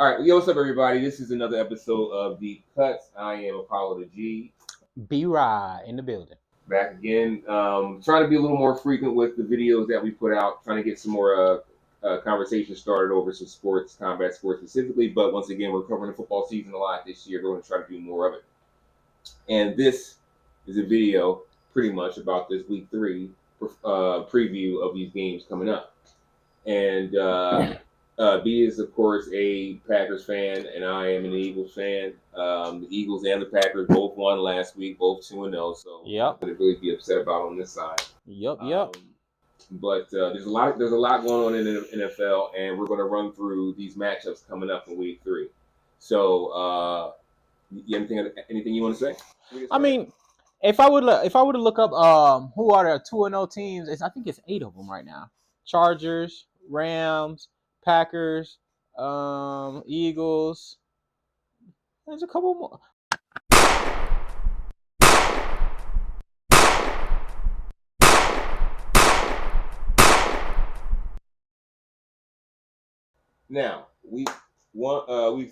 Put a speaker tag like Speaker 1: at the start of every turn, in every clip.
Speaker 1: All right, yo, what's up, everybody? This is another episode of the Cutz. I am Apollo the G,
Speaker 2: B-Rod in the building.
Speaker 1: back again. Trying to be a little more frequent with the videos that we put out. Trying to get some more conversation started over some sports, combat sports specifically. But once again, we're covering the football season a lot this year. We're going to try to do more of it. And this is a video pretty much about this week 3 preview of these games coming up. And B is, of course, a Packers fan, and I am an Eagles fan. The Eagles and the Packers both won last week, both 2-0, so
Speaker 2: Yep.
Speaker 1: nothing to really be upset about on this side.
Speaker 2: Yep.
Speaker 1: But there's a lot going on in the NFL, and we're going to run through these matchups coming up in week 3. So, anything you want to say?
Speaker 2: I mean, if I were to look up who are the 2-0 teams, I think it's 8 of them right now. Chargers, Rams, Packers, Eagles. There's a couple more.
Speaker 1: Now, week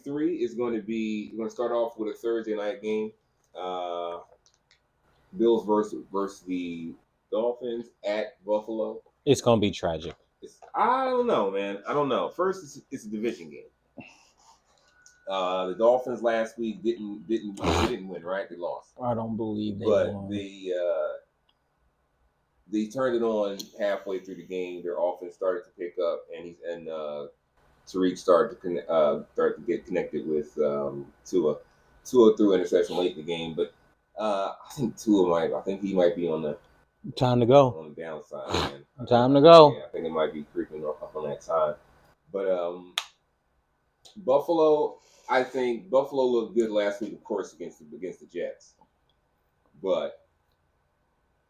Speaker 1: 3 is going to be. We're going to start off with a Thursday night game. Bills versus the Dolphins at Buffalo.
Speaker 2: It's gonna be tragic.
Speaker 1: I don't know, man. I don't know. First, it's a division game. The Dolphins last week didn't win, right? They lost.
Speaker 2: I don't believe they
Speaker 1: But
Speaker 2: won.
Speaker 1: they turned it on halfway through the game. Their offense started to pick up, and Tariq started to get connected with Tua. Tua threw an interception late in the game, but I think he might be on the
Speaker 2: Time to go.
Speaker 1: on the downside, man.
Speaker 2: Time to go.
Speaker 1: Yeah, I think it might be creeping up on that time. But Buffalo, I think Buffalo looked good last week, of course, against the Jets. But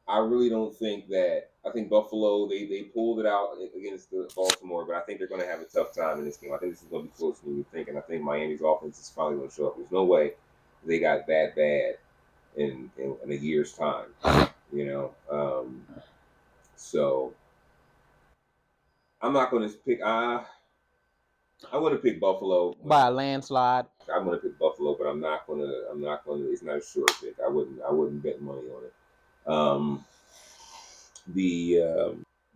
Speaker 1: I really don't think that. I think Buffalo they pulled it out against the Baltimore, but I think they're going to have a tough time in this game. I think this is going to be closer than you think, and I think Miami's offense is finally going to show up. There's no way they got that bad in a year's time, you know. So I'm not going to pick. I want to pick Buffalo
Speaker 2: by a landslide.
Speaker 1: I'm going to pick Buffalo, but I'm not going to. It's not a sure pick. I wouldn't bet money on it.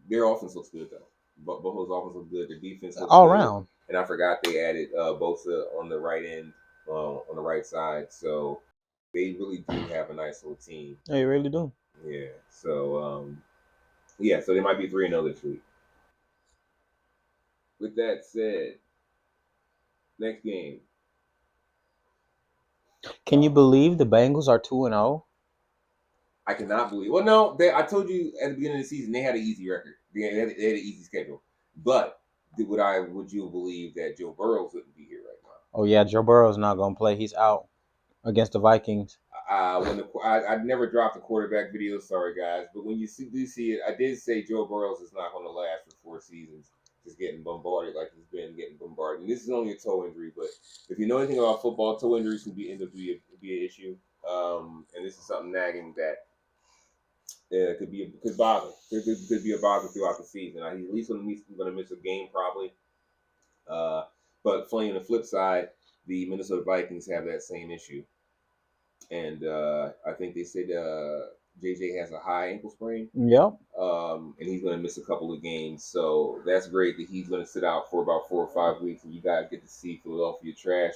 Speaker 1: Their offense looks good though. But Buffalo's offense looks good. Their defense looks
Speaker 2: all
Speaker 1: good.
Speaker 2: around.
Speaker 1: And I forgot they added Bosa on the right end, on the right side. So they really do have a nice little team.
Speaker 2: They really do.
Speaker 1: Yeah. So so they might be 3-0 this week. With that said, next game.
Speaker 2: Can you believe the Bengals are 2-0?
Speaker 1: I cannot believe. Well, no, I told you at the beginning of the season they had an easy record. They had an easy schedule. But would you believe that Joe Burrows wouldn't be here right now?
Speaker 2: Oh yeah, Joe Burrow's not gonna play. He's out against the Vikings.
Speaker 1: I'd never dropped a quarterback video. Sorry guys, but when you do see it, I did say Joe Burrows is not going to last for 4 seasons. Just getting bombarded like he's been getting bombarded. And this is only a toe injury, but if you know anything about football, toe injuries can end up to be an issue. And this is something nagging that could be a bother throughout the season. He's at least going to miss a game probably. But playing the flip side, the Minnesota Vikings have that same issue. And I think they said JJ has a high ankle sprain.
Speaker 2: Yep.
Speaker 1: And he's going to miss a couple of games. So that's great that he's going to sit out for about 4 or 5 weeks, and you guys get to see Philadelphia trash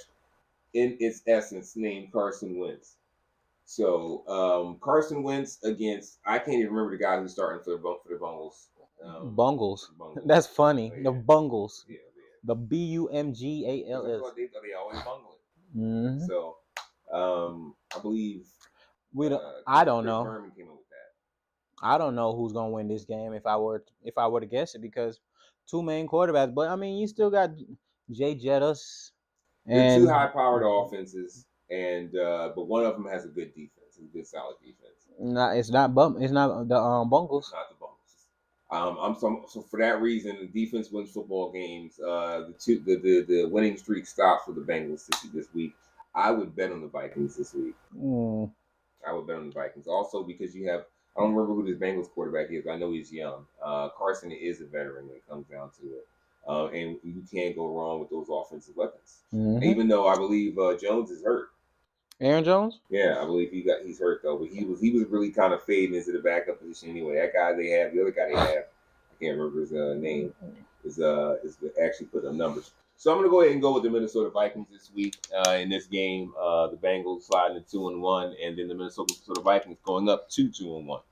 Speaker 1: in its essence named Carson Wentz. So Carson Wentz against, I can't even remember the guy who's starting for the Bungles.
Speaker 2: Bungles. That's funny.
Speaker 1: Oh, yeah.
Speaker 2: The Bungles.
Speaker 1: Yeah.
Speaker 2: The Bumgalls.
Speaker 1: They always bungle it.
Speaker 2: Mm-hmm.
Speaker 1: So I believe
Speaker 2: I don't know.
Speaker 1: Berman came up with that.
Speaker 2: I don't know who's gonna win this game if I were to guess it, because 2 main quarterbacks. But I mean, you still got Jay Jettas.
Speaker 1: They're 2 high-powered offenses, and but one of them has a good defense, a good solid defense.
Speaker 2: It's not the Bungles.
Speaker 1: It's not the Bungles. So for that reason, the defense wins football games. The winning streak stops for the Bengals this week. I would bet on the Vikings this week. I would bet on the Vikings also because you have. I don't remember who this Bengals quarterback is. I know he's young. Carson is a veteran when it comes down to it. and you can't go wrong with those offensive weapons.
Speaker 2: Mm-hmm.
Speaker 1: Even though I believe Jones is hurt.
Speaker 2: Aaron Jones?
Speaker 1: Yeah, I believe he's hurt though, but he was really kind of fading into the backup position anyway. That guy they have, the other guy they have, I can't remember his name, is actually put up numbers. So I'm gonna go ahead and go with the Minnesota Vikings this week in this game. The Bengals sliding to 2-1, and then the Minnesota Vikings going up to 2-1.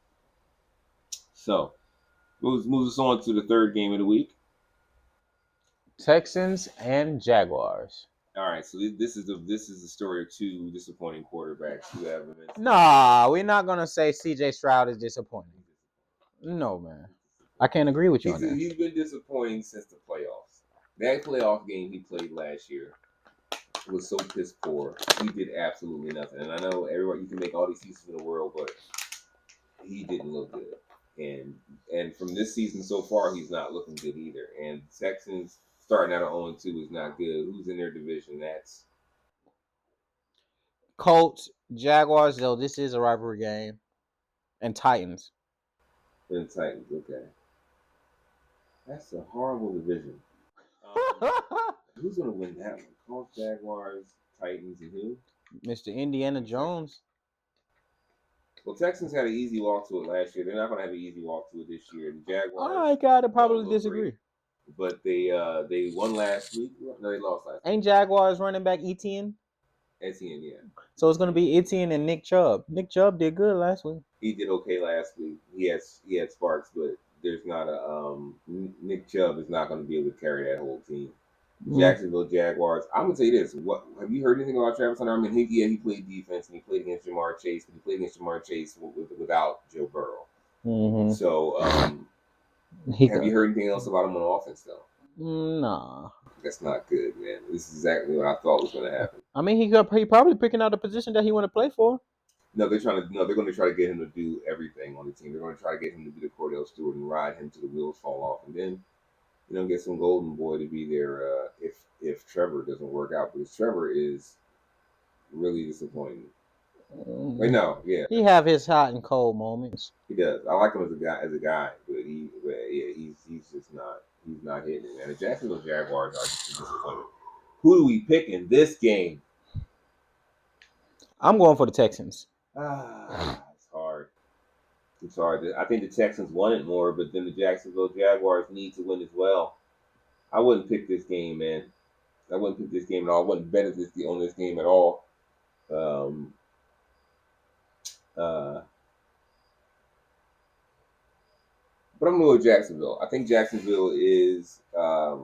Speaker 1: So moves us on to the third game of the week.
Speaker 2: Texans and Jaguars.
Speaker 1: All right, so this is the story of two disappointing quarterbacks who have been.
Speaker 2: Nah, we're not gonna say C.J. Stroud is disappointing. No, man, I can't agree with you on that.
Speaker 1: He's been disappointing since the playoffs. That playoff game he played last year was so piss poor. He did absolutely nothing. And I know everybody, you can make all these excuses in the world, but he didn't look good. And from this season so far, he's not looking good either. And Texans starting out at 0-2 is not good. Who's in their division? That's
Speaker 2: Colts, Jaguars, though this is a rivalry game, and Titans.
Speaker 1: the Titans. Okay, that's a horrible division. Who's gonna win that one? Colts, Jaguars, Titans, and who?
Speaker 2: Mr. Indiana Jones.
Speaker 1: Well, Texans had an easy walk to it last year. They're not gonna have an easy walk to it this year. The Jaguars.
Speaker 2: I gotta probably disagree.
Speaker 1: Great, but they won last week. No, they lost last week.
Speaker 2: Ain't Jaguars running back Etienne?
Speaker 1: Etienne, yeah.
Speaker 2: So it's gonna be Etienne and Nick Chubb. Nick Chubb did good last week.
Speaker 1: He did okay last week. He had sparks, but there's not a Nick Chubb is not going to be able to carry that whole team. Jacksonville Jaguars. I'm gonna tell you this. What have you heard anything about Travis Hunter? I mean, he played defense and he played against Jamar Chase, but he played against Jamar Chase without Joe Burrow.
Speaker 2: Mm-hmm.
Speaker 1: So, have you heard anything else about him on offense though?
Speaker 2: Nah.
Speaker 1: That's not good, man. This is exactly what I thought was going to happen.
Speaker 2: I mean, he probably picking out the position that he want to play for.
Speaker 1: No, they're going to try to get him to do everything on the team. They're going to try to get him to be the Cordell Stewart and ride him till the wheels fall off, and then get some golden boy to be there if Trevor doesn't work out. Because Trevor is really disappointing. Right now, yeah,
Speaker 2: he have his hot and cold moments.
Speaker 1: He does. I like him as a guy, but he's just not. He's not hitting it. And the Jacksonville Jaguars are just disappointed. Who do we pick in this game?
Speaker 2: I'm going for the Texans.
Speaker 1: It's hard. It's hard. I think the Texans want it more, but then the Jacksonville Jaguars need to win as well. I wouldn't pick this game, man. I wouldn't pick this game at all. I wouldn't bet on this game at all. But I'm going to go with Jacksonville. I think Jacksonville is a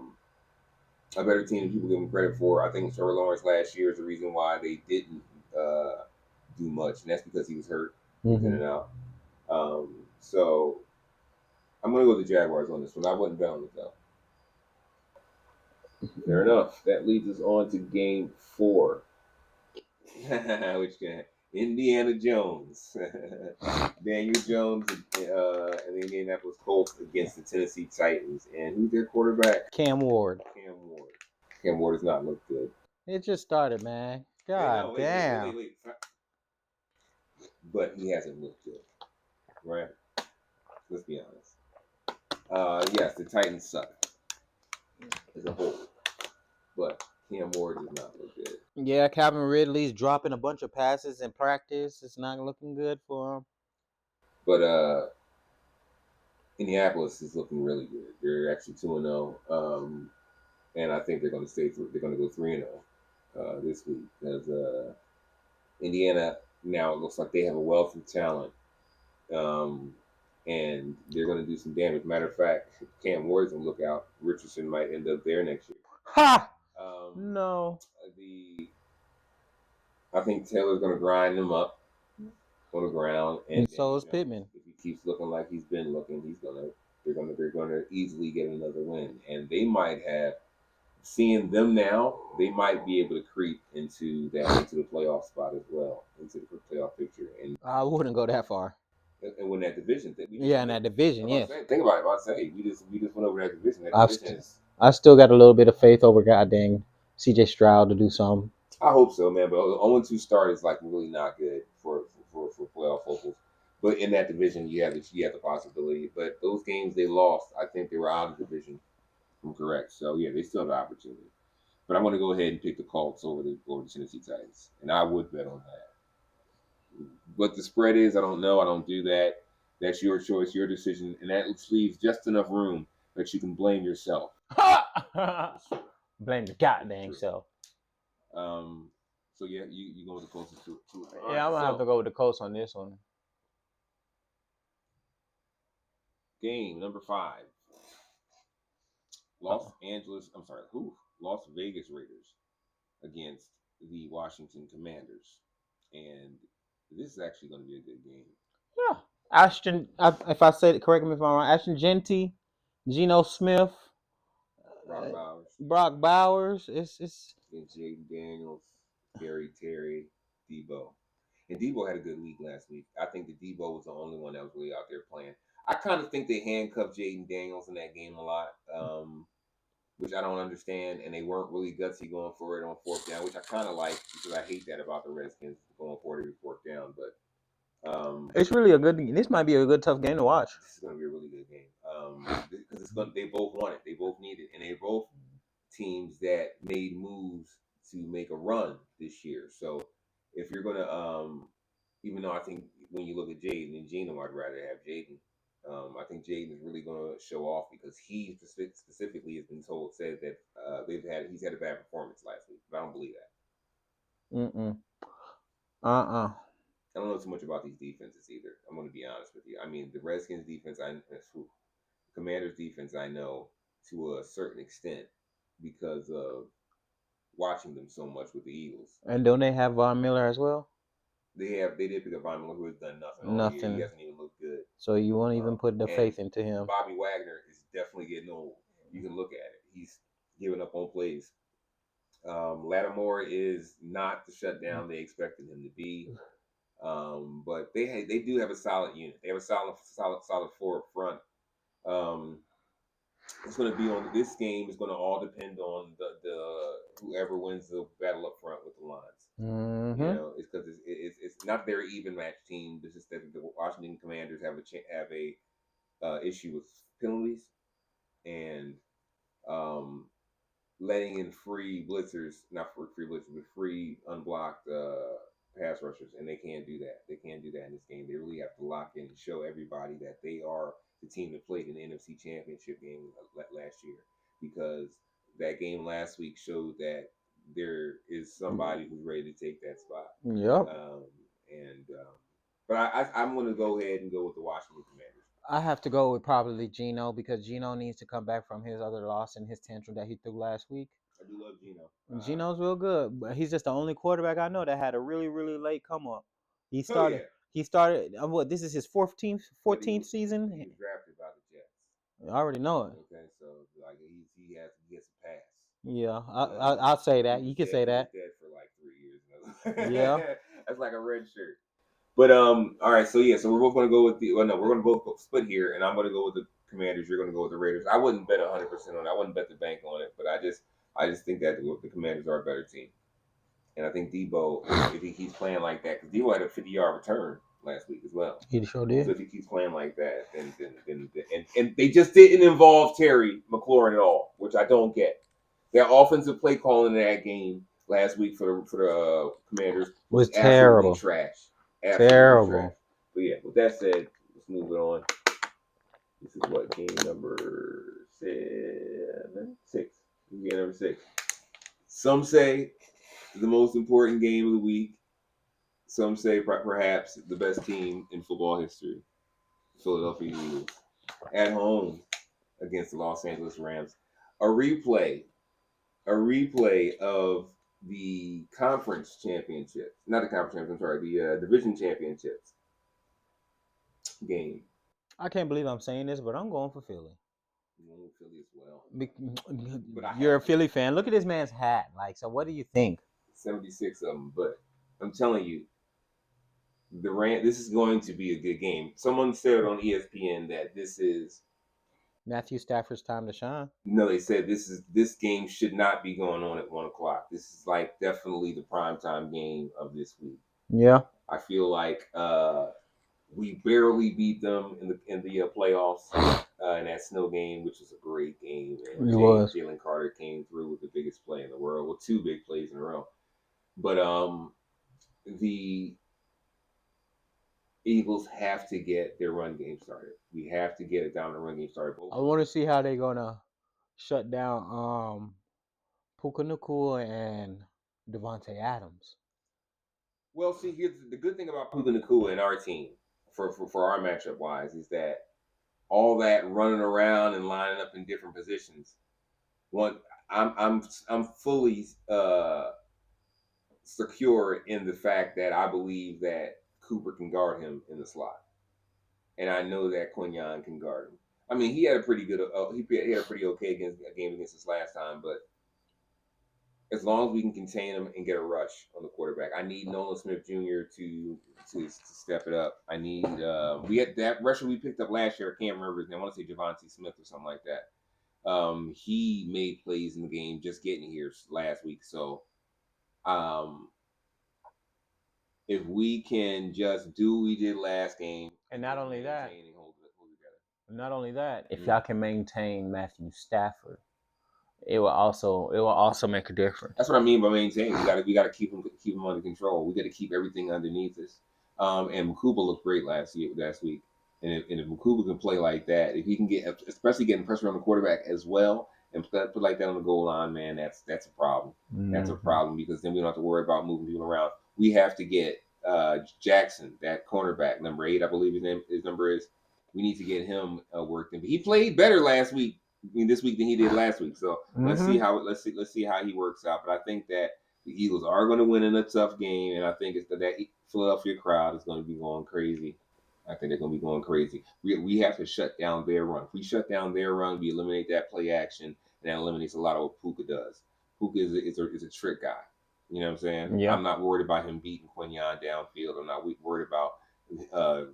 Speaker 1: better team than people give them credit for. I think Trevor Lawrence last year is the reason why they didn't do much, and that's because he was hurt in and out. So I'm going to go with the Jaguars on this one. I wouldn't bet on it, though. Fair enough. That leads us on to game 4. Which game? Indiana Jones. Daniel Jones and the Indianapolis Colts against the Tennessee Titans. And who's their quarterback?
Speaker 2: Cam Ward.
Speaker 1: Cam Ward does not look good.
Speaker 2: It just started, man. God damn.
Speaker 1: Wait. But he hasn't looked good. Right? Let's be honest. Yes, the Titans suck as a whole. But Cam Ward does not look good.
Speaker 2: Yeah, Calvin Ridley's dropping a bunch of passes in practice. It's not looking good for him.
Speaker 1: But Indianapolis is looking really good. They're actually 2-0, and I think they're going to stay. They're going to go 3-0 this week because Indiana now it looks like they have a wealth of talent, and they're going to do some damage. Matter of fact, Cam Ward's on the lookout. Richardson might end up there next year.
Speaker 2: Ha! No.
Speaker 1: I think Taylor's going to grind him up on the ground, and
Speaker 2: so is Pittman.
Speaker 1: If he keeps looking like he's been looking, they're going to easily get another win, and they might have. Seeing them now, they might be able to creep into the playoff spot as well, into the playoff picture. And
Speaker 2: I wouldn't go that far.
Speaker 1: And win that division.
Speaker 2: In that division, yes.
Speaker 1: Think about it. I say we just went over that division.
Speaker 2: I still got a little bit of faith over goddamn C.J. Stroud to do something.
Speaker 1: I hope so, man. But 0-2 start is like really not good for playoff hopefuls. But in that division, you have the possibility. But those games they lost, I think they were out of the division. I'm correct. So yeah, they still have the opportunity. But I'm going to go ahead and pick the Colts over the Tennessee Titans, and I would bet on that. What the spread is, I don't know. I don't do that. That's your choice, your decision, and that leaves just enough room that you can blame yourself.
Speaker 2: Blame the goddamn self.
Speaker 1: So yeah, you go with the closest to it.
Speaker 2: Yeah, I'm gonna have to go with the Colts on this one.
Speaker 1: Game number 5. Las Vegas Raiders against the Washington Commanders, and this is actually going to be a good game.
Speaker 2: Yeah, Ashton. If I said it, correct me if I'm wrong. Ashton Genty, Geno Smith, Brock Bowers. It's
Speaker 1: and Jaden Daniels, Gary Terry, Debo. And Debo had a good week last week. I think that Debo was the only one that was really out there playing. I kind of think they handcuffed Jaden Daniels in that game a lot, which I don't understand. And they weren't really gutsy going for it on 4th down, which I kind of like because I hate that about the Redskins going for it every 4th down. But
Speaker 2: it's really a good. This might be a good tough game to watch.
Speaker 1: This is going to be a really good game because they both want it, they both need it, and they both teams that made moves to make a run this year. So if you're gonna, even though I think when you look at Jaden and Geno, I'd rather have Jaden. I think Jaden is really going to show off because he specifically has been said that he's had a bad performance last week, but I don't believe that. I don't know too much about these defenses either. I'm going to be honest with you. I mean, the Redskins defense, Commanders defense, I know to a certain extent because of watching them so much with the Eagles.
Speaker 2: And don't they have Von Miller as well?
Speaker 1: They did pick up Von Miller, who has done nothing all year. He hasn't even looked good.
Speaker 2: So you won't even put the faith into him.
Speaker 1: Bobby Wagner is definitely getting old. You can look at it. He's giving up on plays. Lattimore is not the shutdown they expected him to be. But they do have a solid unit. They have a solid forward front. It's going to be on this game. Is going to all depend on the whoever wins the battle up front with the lines.
Speaker 2: Mm-hmm.
Speaker 1: You know, it's because it's not a very even match team. It's just that the Washington Commanders have a issue with penalties and letting in free blitzers, not free blitzers, but free unblocked pass rushers, and they can't do that. They can't do that in this game. They really have to lock in and show everybody that they are the team that played in the NFC Championship game last year, because that game last week showed that there is somebody who's ready to take that spot.
Speaker 2: Yep.
Speaker 1: But I'm going to go ahead and go with the Washington Commanders.
Speaker 2: I have to go with probably Geno because Geno needs to come back from his other loss and his tantrum that he threw last week.
Speaker 1: I do love Geno.
Speaker 2: Geno's real good, but he's just the only quarterback I know that had a really, really late come up. He started. What? This is his 14th season.
Speaker 1: He was drafted by the Jets.
Speaker 2: I already know it.
Speaker 1: Okay, so like he gets a pass.
Speaker 2: Yeah, I'll say that. You can say that.
Speaker 1: He was dead for like 3 years.
Speaker 2: Yeah,
Speaker 1: that's like a red shirt. But all right, so we're both going to go with we're going to both split here, and I'm going to go with the Commanders. You're going to go with the Raiders. I wouldn't bet 100% on it. I wouldn't bet the bank on it, but I just think that the Commanders are a better team, and I think Debo, if he keeps playing like that, because Debo had a 50-yard return last week as well.
Speaker 2: He sure did.
Speaker 1: So if he keeps playing like that, then and they just didn't involve Terry McLaurin at all, which I don't get. Their offensive play calling in that game last week for the Commanders
Speaker 2: was terrible.
Speaker 1: Trash.
Speaker 2: Absolutely terrible. Trash.
Speaker 1: But yeah, with that said, let's move it on. This is what game number 6. Game number 6. Some say the most important game of the week. Some say perhaps the best team in football history, Philadelphia Eagles, at home against the Los Angeles Rams. A replay of the conference championship, not the conference championship, I'm sorry, the division championships game.
Speaker 2: I can't believe I'm saying this, but I'm going for Philly.
Speaker 1: You're going for Philly as well.
Speaker 2: But you're a Philly fan. Look at this man's hat. Like, so what do you think?
Speaker 1: 76 of them, but I'm telling you, this is going to be a good game. Someone said on ESPN that this is
Speaker 2: Matthew Stafford's time to shine.
Speaker 1: No, they said this game should not be going on at 1:00. This is like definitely the primetime game of this week.
Speaker 2: Yeah,
Speaker 1: I feel like we barely beat them in the playoffs. in that snow game, which was a great game. And
Speaker 2: It was.
Speaker 1: Jalen Carter came through with the biggest play in the world, well, two big plays in a row. But the Eagles have to get their run game started. We have to get it down the run game started.
Speaker 2: I want to see how they're gonna shut down Puka Nacua and Devontae Adams.
Speaker 1: Well, see, here's the good thing about Puka Nacua and our team for our matchup wise is that all that running around and lining up in different positions. I'm fully secure in the fact that I believe that Cooper can guard him in the slot, and I know that Quinyon can guard him. I mean, he had a pretty good, he had a pretty okay game against us last time, but as long as we can contain him and get a rush on the quarterback, I need Nolan Smith Jr. to step it up. I need we had that rusher we picked up last year. I can't remember his name. I want to say Javonte Smith or something like that. He made plays in the game just getting here last week. So, if we can just do what we did last game,
Speaker 2: And not only that,
Speaker 1: hold it
Speaker 2: not only that, if y'all can maintain Matthew Stafford, it will also make a difference.
Speaker 1: That's what I mean by maintaining. We gotta keep him under control. We got to keep everything underneath us. And Makuba looked great last week. And if Makuba can play like that, if he can get, especially getting pressure on the quarterback as well, and put like that on the goal line, man, that's a problem. Mm-hmm. That's a problem because then we don't have to worry about moving people around. We have to get Jackson, that cornerback, number 8, I believe his number is. We need to get him worked in. But he played better last week. This week than he did last week. So let's see how he works out. But I think that the Eagles are going to win in a tough game, and I think it's that Philadelphia crowd is going to be going crazy. I think they're going to be going crazy. We have to shut down their run. If we shut down their run, we eliminate that play action, and that eliminates a lot of what Puka does. Puka is a trick guy. You know what I'm saying? Yeah. I'm not worried about him beating Quinyon downfield. I'm not worried about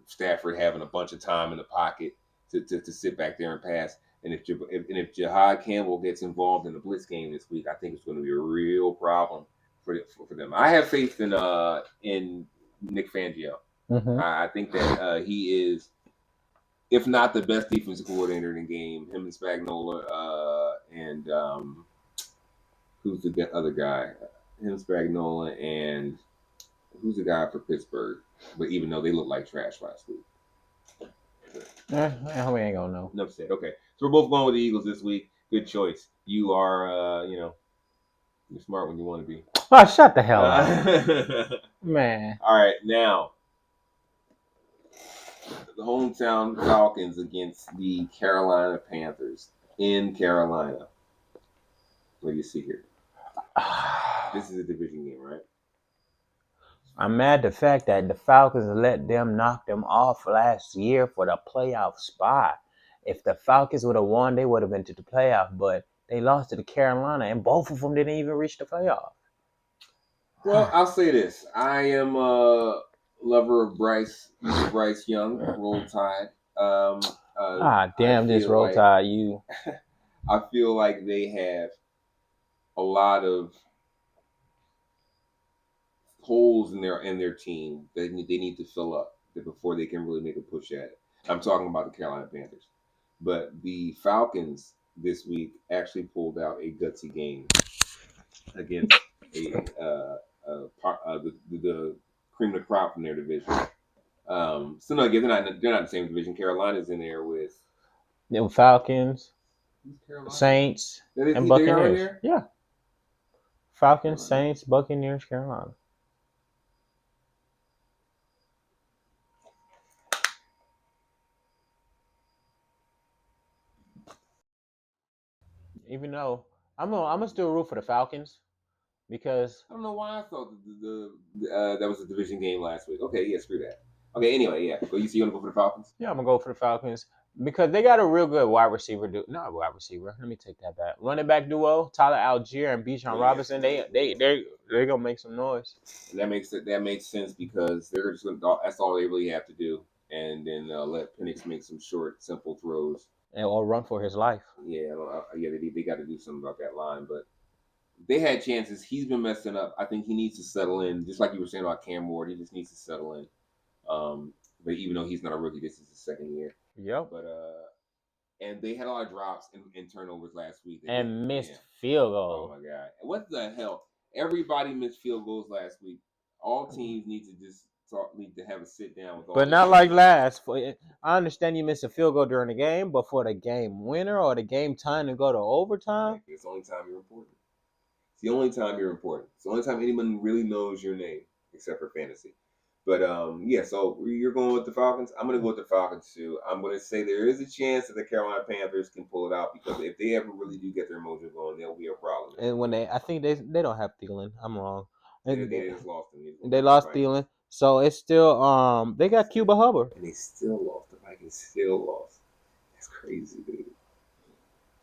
Speaker 1: Stafford having a bunch of time in the pocket to sit back there and pass. And if Jahad Campbell gets involved in the blitz game this week, I think it's going to be a real problem for them. I have faith in Nick Fangio. Mm-hmm. I think that he is, if not the best defensive coordinator in the game. Him and Spagnuolo and who's the other guy? Him, Spagnuolo, and who's the guy for Pittsburgh? But even though they looked like trash last week.
Speaker 2: We ain't gonna know.
Speaker 1: Enough said. Okay, so we're both going with the Eagles this week. Good choice. You are, you're smart when you want to be.
Speaker 2: Oh, shut the hell up, man.
Speaker 1: All right, now the hometown Falcons against the Carolina Panthers in Carolina. What do you see here? This is a division game, right?
Speaker 2: I'm mad at the fact that the Falcons let them knock them off last year for the playoff spot. If the Falcons would have won, they would have been to the playoff, but they lost to the Carolina, and both of them didn't even reach the playoff.
Speaker 1: Well, I'll say this. I am a lover of Bryce Young, Roll Tide.
Speaker 2: Damn this Roll Tide, you.
Speaker 1: I feel like they have a lot of holes in their team that they need to fill up before they can really make a push at it. I'm talking about the Carolina Panthers. But the Falcons this week actually pulled out a gutsy game against the cream of the crop from their division. So no, again, they're not in the same division. Carolina's in there with
Speaker 2: them Falcons, Saints, and Buccaneers. Yeah. Falcons, Saints, Buccaneers, Carolina. Even though I'm gonna still root for the Falcons because
Speaker 1: I don't know why I thought that was a division game last week. Okay, yeah, screw that. Okay, anyway, yeah. So you gonna go for the Falcons?
Speaker 2: Yeah, I'm gonna go for the Falcons because they got a real good wide receiver. Not wide receiver. Let me take that back. Running back duo: Tyler Algier and Bijan Robinson. They're gonna make some noise.
Speaker 1: And that makes sense because they're just gonna. That's all they really have to do, and then let Penix make some short, simple throws.
Speaker 2: Or run for his life.
Speaker 1: Yeah, they got to do something about that line. But they had chances. He's been messing up. I think he needs to settle in, just like you were saying about Cam Ward. He just needs to settle in. But even though he's not a rookie, this is his second year.
Speaker 2: Yep.
Speaker 1: But And they had a lot of drops and turnovers last week.
Speaker 2: And missed field
Speaker 1: Oh
Speaker 2: goal.
Speaker 1: my god! What the hell? Everybody missed field goals last week. All teams need to just need to have a sit down with all.
Speaker 2: But not like last. I understand you missed a field goal during the game, but for the game winner or the game time to go to overtime,
Speaker 1: it's the only time you're important. It's the only time you're important. It's the only time anyone really knows your name, except for fantasy. But yeah, so you're going with the Falcons. I'm going to go with the Falcons too. I'm going to say there is a chance that the Carolina Panthers can pull it out because if they ever really do get their mojo going, there'll be a problem.
Speaker 2: and when I think they don't have Thielen. I'm wrong.
Speaker 1: They just lost him.
Speaker 2: They lost Thielen, so it's still they got Cuba Hubbard,
Speaker 1: and they still lost. The Vikings still lost. That's crazy, dude.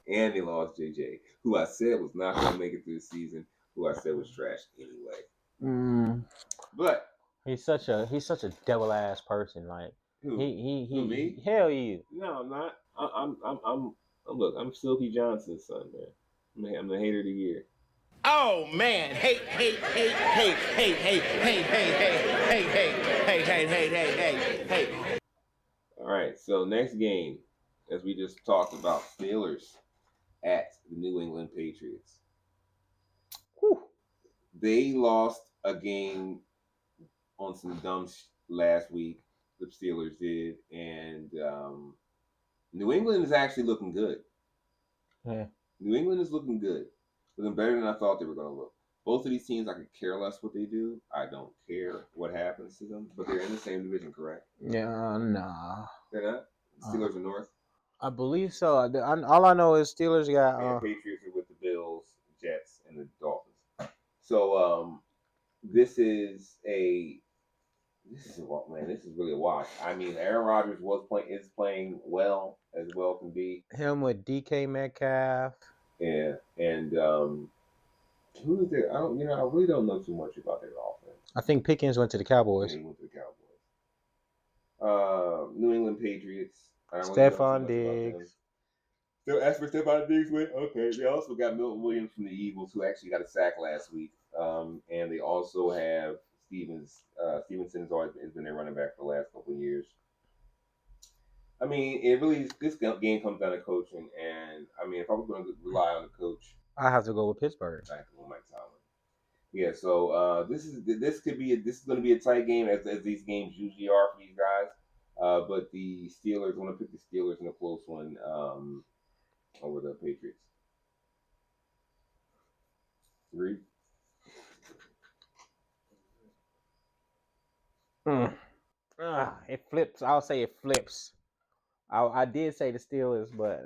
Speaker 1: And they lost JJ, who I said was not going to make it through the season, who I said was trash anyway. But
Speaker 2: he's such a devil ass person. Like
Speaker 1: who?
Speaker 2: He
Speaker 1: me?
Speaker 2: Hell you.
Speaker 1: No, I'm not. I'm Silky Johnson's son, man. I'm the hater of the year.
Speaker 3: Oh man, hey.
Speaker 1: All right, so next game, as we just talked about, Steelers at the New England Patriots. Whew. They lost a game on some dumb last week. The Steelers did, and New England is actually looking good.
Speaker 2: Yeah.
Speaker 1: New England is looking good, looking better than I thought they were going to look. Both of these teams, I could care less what they do. I don't care what happens to them, but they're in the same division, correct?
Speaker 2: Yeah, nah.
Speaker 1: They're not? Steelers are north?
Speaker 2: I believe so. All I know is Steelers got...
Speaker 1: and Patriots are with the Bills, Jets, and the Dolphins. So this is really a wash. I mean, Aaron Rodgers is playing well as well can be.
Speaker 2: Him with DK Metcalf.
Speaker 1: Yeah, and who is there? I really don't know too much about their offense.
Speaker 2: I think Pickens went to the Cowboys.
Speaker 1: Yeah, he went to the Cowboys. New England Patriots.
Speaker 2: Stephon Diggs.
Speaker 1: So as for Stephon Diggs, okay. They also got Milton Williams from the Eagles, who actually got a sack last week. And they also have Stevens. Stevenson has been their running back for the last couple of years. I mean, this game comes down to coaching, and I mean, if I was going to rely on the coach,
Speaker 2: I have to go with Pittsburgh.
Speaker 1: I have to go with Mike Tomlin. Yeah, so this is going to be a tight game as these games usually are for these guys. But the Steelers, want to pick the Steelers in a close one over the Patriots. Agreed?
Speaker 2: It flips. I'll say it flips. I did say the Steelers, but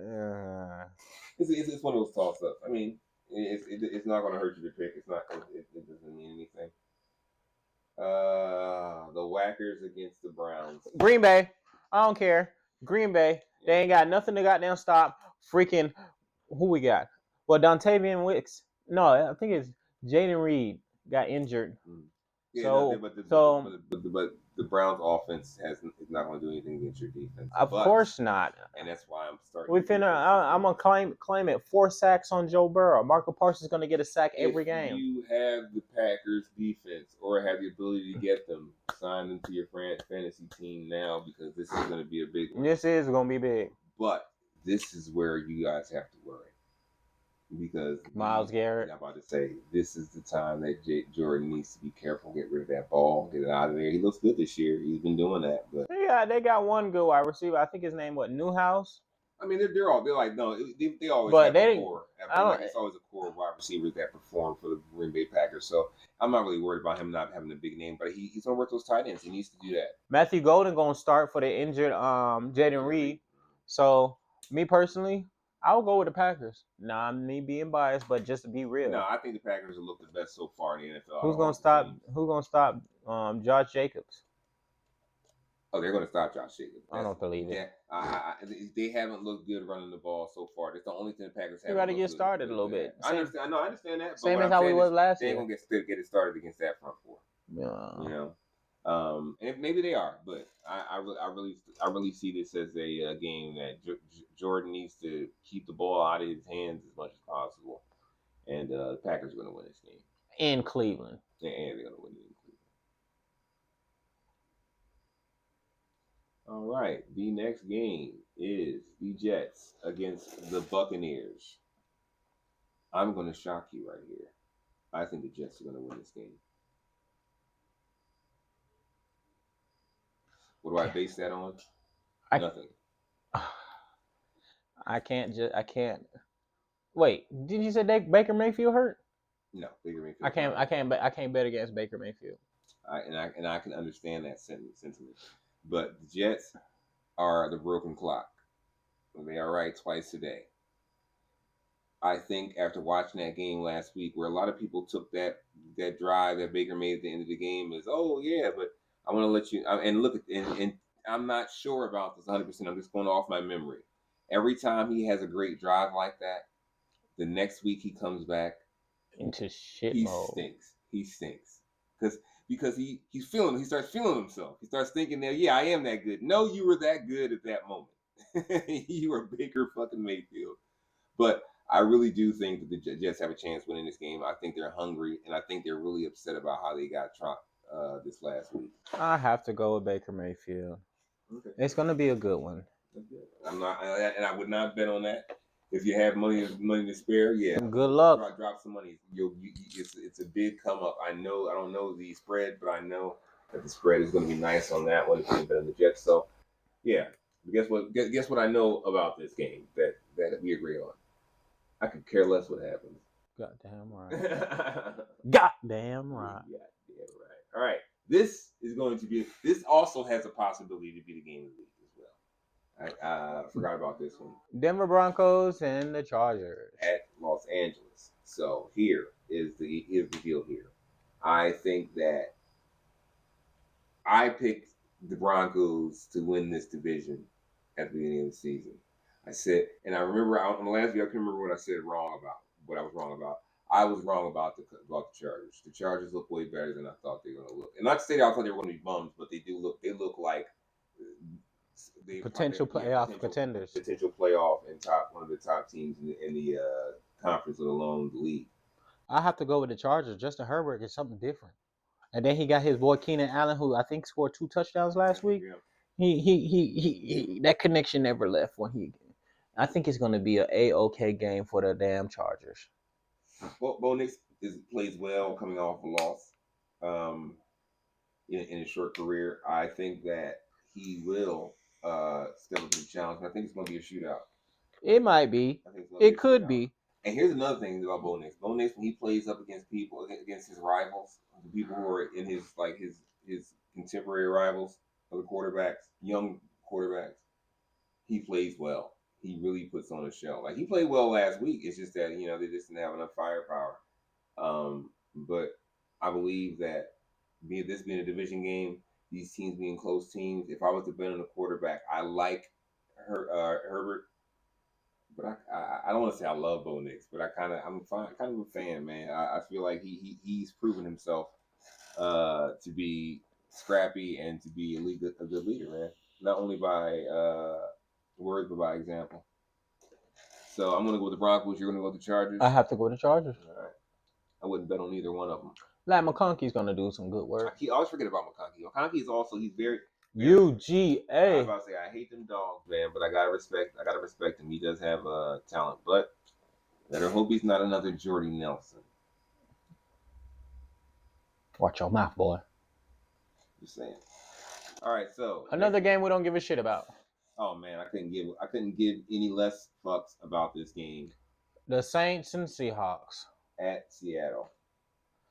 Speaker 1: it's one of those toss ups. I mean, it's not going to hurt you to pick. It's not. It doesn't mean anything. The Whackers against the Browns.
Speaker 2: Green Bay. I don't care. Green Bay. They ain't got nothing to goddamn stop. Freaking who we got? Well, Dontavian Wicks. No, I think it's Jaden Reed got injured.
Speaker 1: Yeah, but the Browns offense is not going to do anything against your defense.
Speaker 2: Of course not.
Speaker 1: And that's why I'm starting.
Speaker 2: I'm gonna claim it. 4 sacks on Joe Burrow. Marco Parsons is gonna get a sack every game.
Speaker 1: If you have the Packers defense or have the ability to get them, sign them to your fantasy team now because this is going to be a big one.
Speaker 2: This is going to be big.
Speaker 1: But this is where you guys have to worry. Because
Speaker 2: Myles Garrett.
Speaker 1: I'm about to say this is the time that Jordan needs to be careful, get rid of that ball, get it out of there. He looks good this year. He's been doing that, but
Speaker 2: they got one good wide receiver. I think his name Newhouse.
Speaker 1: I mean, they're like no, they always
Speaker 2: but
Speaker 1: have a core. It's always a core of wide receivers that perform for the Green Bay Packers. So I'm not really worried about him not having a big name, but he's gonna work those tight ends. He needs to do that.
Speaker 2: Matthew Golden gonna start for the injured Jaden Reed. So me personally, I'll go with the Packers. Nah, me being biased, but just to be real.
Speaker 1: No, I think the Packers have looked the best so far in the NFL.
Speaker 2: Who's gonna stop Josh Jacobs?
Speaker 1: Oh, they're going to stop Josh Jacobs.
Speaker 2: I don't believe it.
Speaker 1: They haven't looked good running the ball so far. That's the only thing the Packers have.
Speaker 2: You got to get started a little bit.
Speaker 1: I understand that.
Speaker 2: Same as how we was last year.
Speaker 1: They're going to get it started against that front four.
Speaker 2: Yeah.
Speaker 1: You know, and maybe they are, but I really see this as a game that Jordan needs to keep the ball out of his hands as much as possible, and the Packers are going to win this game
Speaker 2: in Cleveland.
Speaker 1: And they're going to win it in Cleveland. All right, the next game is the Jets against the Buccaneers. I'm going to shock you right here. I think the Jets are going to win this game. What do I base that on? Nothing.
Speaker 2: I can't. Wait, did you say Baker Mayfield hurt?
Speaker 1: No, Baker Mayfield.
Speaker 2: I can't bet against Baker Mayfield.
Speaker 1: I can understand that sentiment. But the Jets are the broken clock. They are right twice a day. I think after watching that game last week, where a lot of people took that drive that Baker made at the end of the game as, oh yeah, but I want to let you and look at and I'm not sure about this 100%. I'm just going off my memory. Every time he has a great drive like that, the next week he comes back
Speaker 2: into shit
Speaker 1: he
Speaker 2: mode.
Speaker 1: He stinks because he's feeling. He starts feeling himself. He starts thinking that I am that good. No, you were that good at that moment. You were Baker fucking Mayfield. But I really do think that the Jets have a chance winning this game. I think they're hungry, and I think they're really upset about how they got trumped this last week.
Speaker 2: I have to go with Baker Mayfield. Okay. It's going to be a good one.
Speaker 1: I'm not, and I would not bet on that. If you have money to spare, yeah.
Speaker 2: Good luck.
Speaker 1: Drop some money. It's a big come up. I don't know the spread, but I know that the spread is going to be nice on that one if you bet on the Jets. So, yeah. But guess what? Guess what I know about this game that we agree on. I could care less what happens.
Speaker 2: Goddamn right. Goddamn right.
Speaker 1: All right. This also has a possibility to be the game of the week as well. I forgot about this one.
Speaker 2: Denver Broncos and the Chargers
Speaker 1: at Los Angeles. So here is the deal here. I think that I picked the Broncos to win this division at the beginning of the season. I said, and I remember on the last video, I can remember what I said wrong about. What I was wrong about. I was wrong about the Chargers. The Chargers look way better than I thought they were going to look. And not to say that I thought they were going to be bums, but they do look. They look like
Speaker 2: potential playoff contenders.
Speaker 1: Potential playoff and one of the top teams in the conference, let alone the league.
Speaker 2: I have to go with the Chargers. Justin Herbert is something different. And then he got his boy Keenan Allen, who I think scored 2 touchdowns last week. Yeah. He that connection never left when he. I think it's going to be an A-OK game for the damn Chargers.
Speaker 1: Well, Bo Nix plays well coming off a loss in his short career. I think that he will step up to the challenge. I think it's going to be a shootout.
Speaker 2: It might be. It could be.
Speaker 1: And here's another thing about Bo Nix. Bo Nix, when he plays up against against his rivals, the people who are in his contemporary rivals, other quarterbacks, young quarterbacks, he plays well. He really puts on a show. Like he played well last week. It's just that they just didn't have enough firepower. But I believe that this being a division game, these teams being close teams. If I was to bet on a quarterback, I like Herbert. But I don't want to say I love Bo Nix, but I'm kind of a fan, man. I feel like he's proven himself to be scrappy and to be a good leader, man. Not only by words, but by example. So I'm gonna go with the Broncos. You're gonna go with the Chargers.
Speaker 2: I have to go with the Chargers.
Speaker 1: All right. I wouldn't bet on either one of them.
Speaker 2: Like McConkey's gonna do some good work.
Speaker 1: I always forget about McConkey. McConkey is also he's very
Speaker 2: UGA.
Speaker 1: I was about to say I hate them dogs, man, but I gotta respect him. He does have talent, but better hope he's not another Jordy Nelson.
Speaker 2: Watch your mouth, boy.
Speaker 1: Just saying. All right, so
Speaker 2: another game we don't give a shit about.
Speaker 1: Oh man, I couldn't give any less fucks about this game.
Speaker 2: The Saints and Seahawks
Speaker 1: at Seattle.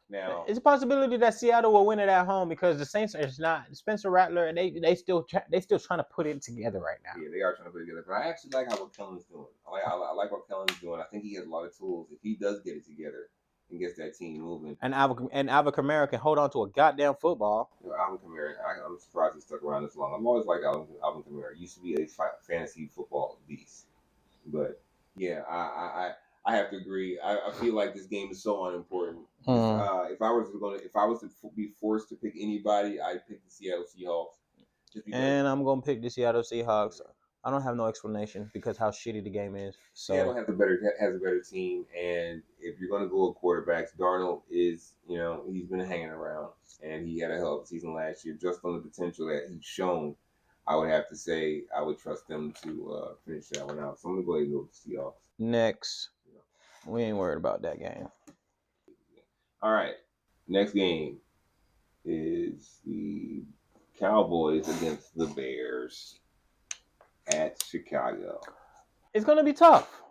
Speaker 1: Now,
Speaker 2: it's a possibility that Seattle will win it at home because the Saints are not Spencer Rattler, and they still trying to put it together right now.
Speaker 1: Yeah, they are trying to put it together. But I actually like what Kellen's doing. I like what Kellen's doing. I think he has a lot of tools. If he does get it together and gets that team moving,
Speaker 2: and Alvin Kamara can hold on to a goddamn football.
Speaker 1: Alvin Kamara, I'm surprised he stuck around this long. I've always liked Alvin Kamara. He used to be a fantasy football beast, but yeah, I have to agree. I feel like this game is so unimportant. If I was to be forced to pick anybody, I'd pick the Seattle Seahawks.
Speaker 2: And I'm gonna pick the Seattle Seahawks. I don't have no explanation because how shitty the game is. So
Speaker 1: Seattle has a better team, and if you're gonna go with quarterbacks, Darnold is he's been hanging around, and he had a hell of a season last year just on the potential that he's shown. I would have to say I would trust them to finish that one out. So I'm gonna go ahead and go with the Seahawks.
Speaker 2: Next, we ain't worried about that game.
Speaker 1: All right, next game is the Cowboys against the Bears at Chicago.
Speaker 2: It's gonna be tough.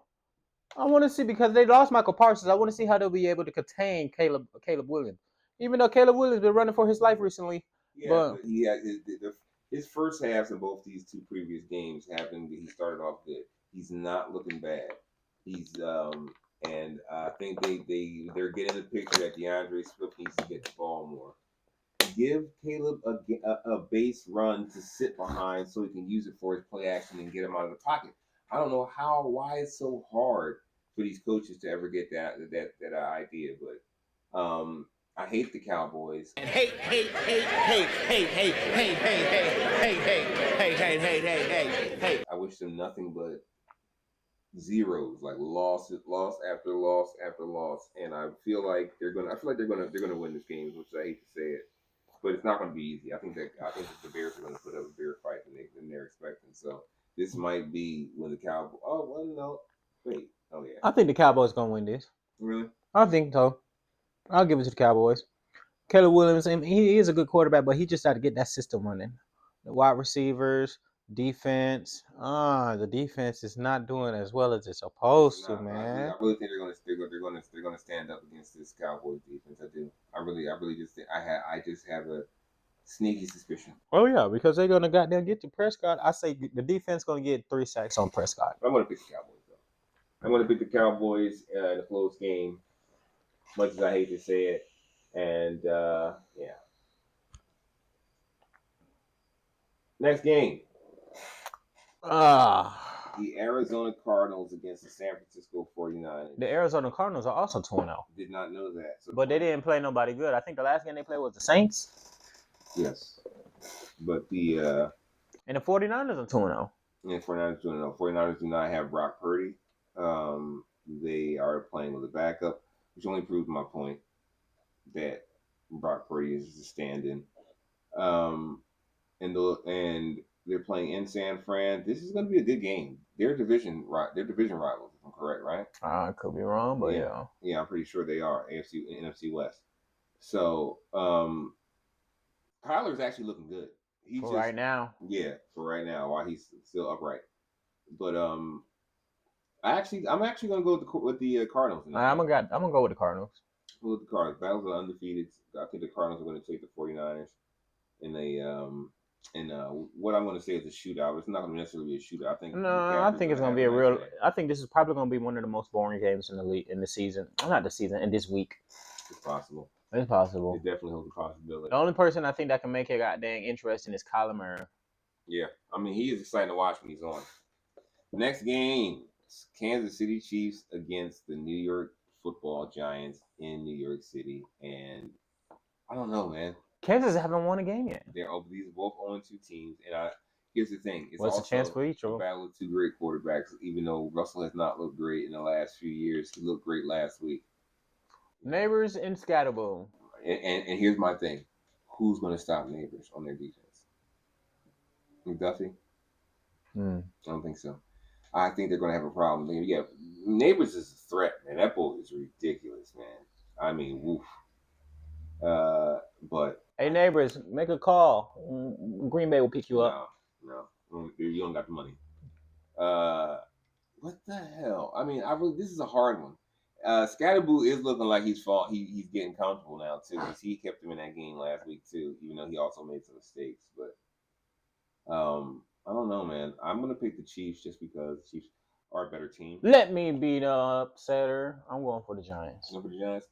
Speaker 2: I want to see because they lost Michael Parsons. I want to see how they'll be able to contain Caleb Williams. Even though Caleb Williams been running for his life recently,
Speaker 1: Yeah,
Speaker 2: but
Speaker 1: he had his first halves in both these two previous games happened. He started off good. He's not looking bad. He's and I think they're getting the picture that DeAndre Swift needs to get the ball more. Give Caleb a base run to sit behind so he can use it for his play action and get him out of the pocket. I don't know why it's so hard for these coaches to ever get that idea, but I hate the Cowboys.
Speaker 3: Hey.
Speaker 1: I wish them nothing but zeros, like loss after loss after loss, and I feel like they're gonna win this game, which I hate to say it, but it's not gonna be easy. I think that the Bears are gonna put up a bear fight than they're expecting. So this might be when the Cowboys. Oh well, no, wait, oh yeah.
Speaker 2: I think the Cowboys gonna win this.
Speaker 1: Really?
Speaker 2: I think so. I'll give it to the Cowboys. Caleb Williams, and he is a good quarterback, but he just got to get that system running. The wide receivers, defense. The defense is not doing as well as it's supposed to, man.
Speaker 1: I really think they're gonna stand up against this Cowboys defense. I do. I really just think I just have a sneaky suspicion.
Speaker 2: Oh yeah, because they're gonna goddamn get to Prescott. I say the defense gonna get 3 sacks on Prescott.
Speaker 1: I'm gonna pick the Cowboys though. I'm gonna pick the Cowboys in a close game, much as I hate to say it. And yeah. Next game. The Arizona Cardinals against the San Francisco 49ers.
Speaker 2: The Arizona Cardinals are also 2-0.
Speaker 1: Did not know that. So
Speaker 2: but they didn't play nobody good. I think the last game they played was the Saints.
Speaker 1: Yes. But the
Speaker 2: and the 49ers are 2-0.
Speaker 1: And 49ers 2-0. 49ers do not have Brock Purdy. They are playing with a backup, which only proves my point that Brock Purdy is a stand-in. And they're playing in San Fran. This is going to be a good game. They're division rivals, if I'm correct, right?
Speaker 2: I could be wrong, but yeah.
Speaker 1: Yeah, I'm pretty sure they are. NFC West. So, Kyler's actually looking good.
Speaker 2: Right now.
Speaker 1: Yeah, for right now, while he's still upright. But I'm actually going to go with the Cardinals.
Speaker 2: I'm gonna go with the Cardinals.
Speaker 1: With the Cardinals, Battles are undefeated. I think the Cardinals are going to take the 49ers in a what I'm going to say is a shootout. It's not going to necessarily be a shootout. I think it's going to be a real.
Speaker 2: I think this is probably going to be one of the most boring games in the season. Not the season, in this week.
Speaker 1: It's possible.
Speaker 2: It's possible.
Speaker 1: It definitely holds a possibility.
Speaker 2: The only person I think that can make it goddamn interesting is Kyler Murray.
Speaker 1: Yeah, I mean he is exciting to watch when he's on. Next game, Kansas City Chiefs against the New York Football Giants in New York City, and I don't know, man.
Speaker 2: Kansas haven't won a game yet.
Speaker 1: These are both 0-2 teams, and here's the thing: it's
Speaker 2: what's the chance for each
Speaker 1: of them? A battle of two great quarterbacks. Even though Russell has not looked great in the last few years, he looked great last week.
Speaker 2: Neighbors and Scatterboom.
Speaker 1: And here's my thing: who's going to stop Neighbors on their defense? McDuffie? I don't think so. I think they're going to have a problem. Yeah, Neighbors is a threat, man. That boy is ridiculous, man. I mean, woof. But
Speaker 2: hey, Neighbors, make a call. Green Bay will pick you up.
Speaker 1: No, you don't got the money. What the hell? I mean, this is a hard one. Scatterboo is looking like he's getting comfortable now too. He kept him in that game last week too, even though he also made some mistakes. But I don't know, man. I'm gonna pick the Chiefs just because the Chiefs are a better team.
Speaker 2: Let me beat upsetter. I'm going for the Giants.
Speaker 1: Going for the Giants?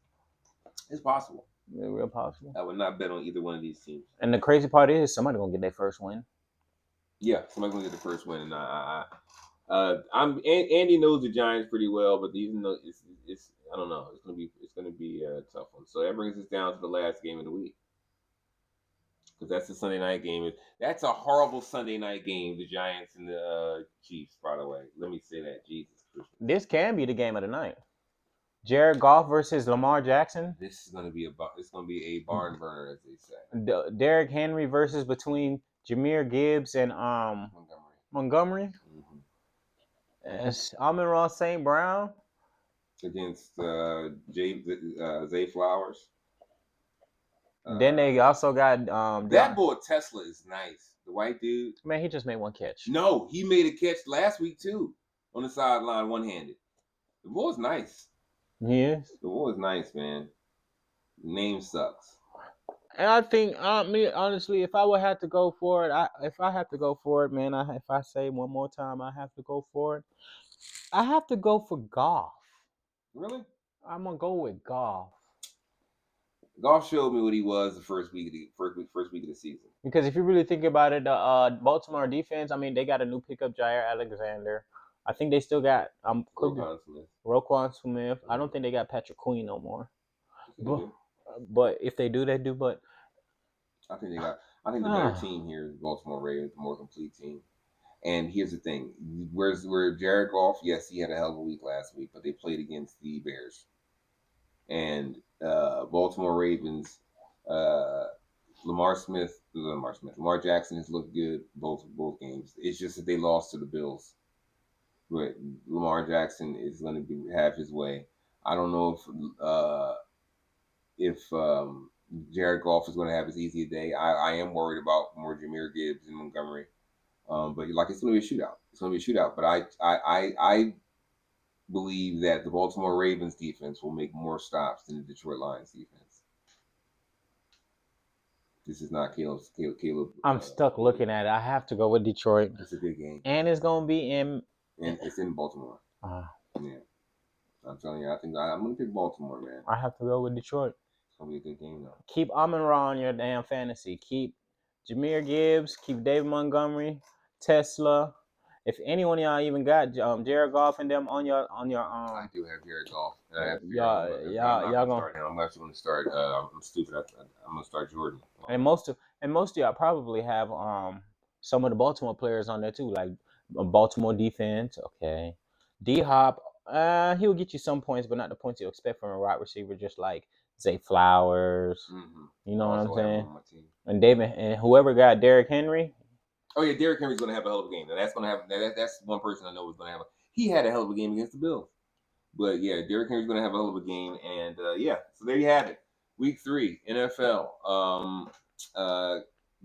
Speaker 1: It's possible.
Speaker 2: It's real possible.
Speaker 1: I would not bet on either one of these teams.
Speaker 2: And the crazy part is somebody's gonna get their first win.
Speaker 1: Yeah, somebody's gonna get the first win, and Andy knows the Giants pretty well, but even though it's I don't know, it's gonna be a tough one. So that brings us down to the last game of the week, because that's the Sunday night game. That's a horrible Sunday night game. The Giants and the Chiefs. By the way, let me say that. Jesus Christ.
Speaker 2: This can be the game of the night. Jared Goff versus Lamar Jackson.
Speaker 1: This is gonna be a barn burner, as they say.
Speaker 2: Derrick Henry versus between Jahmyr Gibbs and Montgomery.
Speaker 1: Mm-hmm.
Speaker 2: It's Amon-Ra St. Brown.
Speaker 1: Against Zay Flowers.
Speaker 2: Then they also got
Speaker 1: that boy Tesla is nice. The white dude.
Speaker 2: Man, he just made one catch.
Speaker 1: No, he made a catch last week too on the sideline, one-handed. The boy's nice.
Speaker 2: Yes.
Speaker 1: The boy's nice, man. The name sucks.
Speaker 2: And I think, me honestly, if I would have to go for it, if I have to go for it, man, if I say one more time, I have to go for it. I have to go for Goff.
Speaker 1: Really?
Speaker 2: I'm gonna go with Goff.
Speaker 1: Goff showed me what he was the first week of the season.
Speaker 2: Because if you really think about it, the Baltimore defense, I mean, they got a new pickup, Jair Alexander. I think they still got Roquan Smith. I don't think they got Patrick Queen no more. But if they do, they do. But
Speaker 1: I think the better team here is Baltimore Ravens, the more complete team. And here's the thing: where Jared Goff? Yes, he had a hell of a week last week, but they played against the Bears and Baltimore Ravens. Lamar Jackson has looked good both games. It's just that they lost to the Bills. But Lamar Jackson is going to have his way. I don't know if Jared Goff is going to have his easy day. I am worried about more Jahmyr Gibbs and Montgomery. But like it's going to be a shootout. It's going to be a shootout. But I believe that the Baltimore Ravens defense will make more stops than the Detroit Lions defense. This is not Caleb.
Speaker 2: I'm stuck looking at it. I have to go with Detroit.
Speaker 1: It's a good game,
Speaker 2: and it's going to be in.
Speaker 1: And it's in Baltimore. Yeah, I'm telling you, I think I'm going to pick Baltimore, man.
Speaker 2: I have to go with Detroit.
Speaker 1: It's going to be a good game, though.
Speaker 2: Keep Amon-Ra on your damn fantasy. Keep Jahmyr Gibbs. Keep David Montgomery. Tesla. If anyone of y'all even got Jared Goff and them on your
Speaker 1: I do have Jared Goff.
Speaker 2: Y'all
Speaker 1: gonna. I'm actually gonna start. I'm stupid. I'm gonna start Jordan.
Speaker 2: And most of y'all probably have some of the Baltimore players on there too, like Baltimore defense. Okay, D-Hop. He'll get you some points, but not the points you expect from a wide receiver, just like Zay Flowers.
Speaker 1: Mm-hmm.
Speaker 2: You know what I'm saying? And David and whoever got Derrick Henry.
Speaker 1: Oh yeah, Derrick Henry's going to have a hell of a game. Now that's going to have that's one person I know is going to have. He had a hell of a game against the Bills, but yeah, Derrick Henry's going to have a hell of a game, and yeah. So there you have it. Week 3 NFL.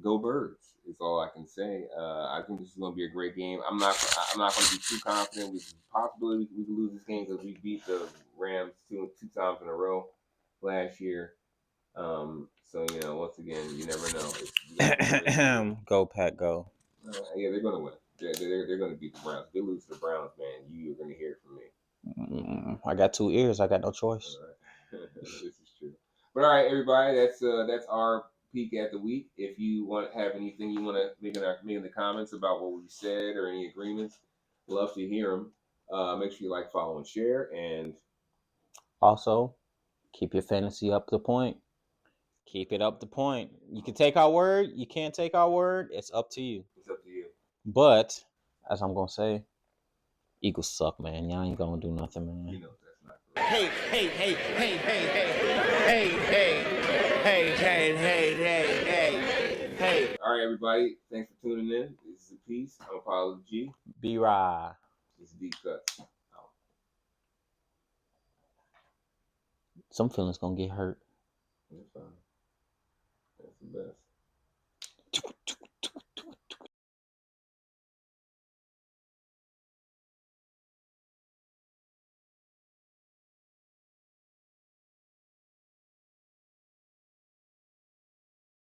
Speaker 1: Go Birds is all I can say. I think this is going to be a great game. I'm not going to be too confident. We possibly we can lose this game because we beat the Rams two times in a row last year. So once again, you never know.
Speaker 2: Go Pack, go.
Speaker 1: Yeah, they're gonna win. They're gonna beat the Browns. If they lose to the Browns, man, you're gonna hear it from me.
Speaker 2: I got 2 ears. I got no choice.
Speaker 1: Right. This is true. But all right, everybody, that's our peek at the week. If you have anything you want to make in the comments about what we said or any agreements, love to hear them. Make sure you like, follow, and share, and
Speaker 2: also keep your fantasy up to point. Keep it up to point. You can take our word. You can't take our word. It's up to you.
Speaker 1: It's up to you.
Speaker 2: But as I'm gonna say, Eagles suck, man. Y'all ain't gonna do nothing, man.
Speaker 1: You know that's not correct. Hey. All right, everybody. Thanks for tuning in. This is a piece. I'm Apollo G.
Speaker 2: B-Rye.
Speaker 1: This is D Cutz.
Speaker 2: Some feelings gonna get hurt.
Speaker 1: That's fine. That's the best.